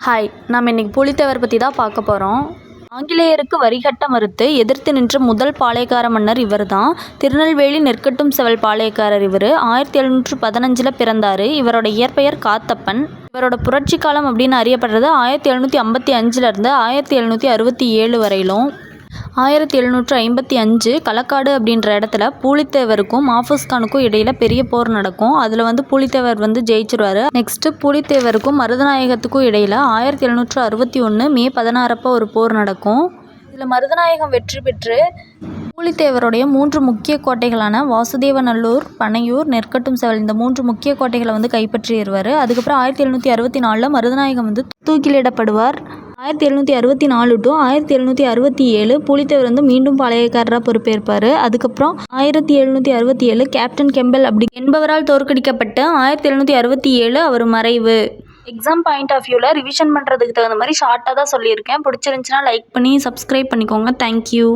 Hi, நாம் இன்னைக்கு புலித்தேவர் பற்றி தான் பார்க்க போகிறோம். ஆங்கிலேயருக்கு வரிகட்ட மறுத்து எதிர்த்து நின்ற முதல் பாளையக்கார மன்னர் இவர் தான். திருநெல்வேலி நெற்கட்டும் செவல் பாளையக்காரர் இவர். 1715 பிறந்தார். இவரோட இயற்பெயர் காத்தப்பன். இவரோட புரட்சி காலம் அப்படின்னு அறியப்படுறது 1755 1767 வரையிலும். 1755 களக்காடு அப்படின்ற இடத்துல பூலித்தேவருக்கும் மாஃபூஸ்கானுக்கும் இடையில பெரிய போர் நடக்கும். அதில் பூலித்தேவர் ஜெயிச்சிருவாரு. நெக்ஸ்ட் பூலித்தேவருக்கும் மருதநாயகத்துக்கும் இடையில 1761 மே 16 ஒரு போர் நடக்கும். இதில் மருதநாயகம் வெற்றி பெற்று பூலித்தேவருடைய 3 முக்கிய கோட்டைகளான வாசுதேவநல்லூர், பனையூர், நெற்கட்டும் செவல் இந்த 3 முக்கிய கோட்டைகளை கைப்பற்றிடுவார். அதுக்கப்புறம் 1764 மருதநாயகம் தூக்கிலிடப்படுவார். 1764 to 1767 பூலித்தேவர் மீண்டும் பாளையக்காரராக பொறுப்பேற்பார். அதுக்கப்புறம் 1767 கேப்டன் கெம்பல் என்பவரால் தோற்கடிக்கப்பட்டு 1767 அவர் மறைவு. எக்ஸாம் பாயிண்ட் ஆஃப் வியூவில் ரிவிஷன் பண்ணுறதுக்கு தகுந்த மாதிரி ஷார்ட்டாக தான் சொல்லியிருக்கேன். பிடிச்சிருந்துச்சுன்னா லைக் பண்ணி சப்ஸ்கிரைப் பண்ணிக்கோங்க. தேங்க்யூ.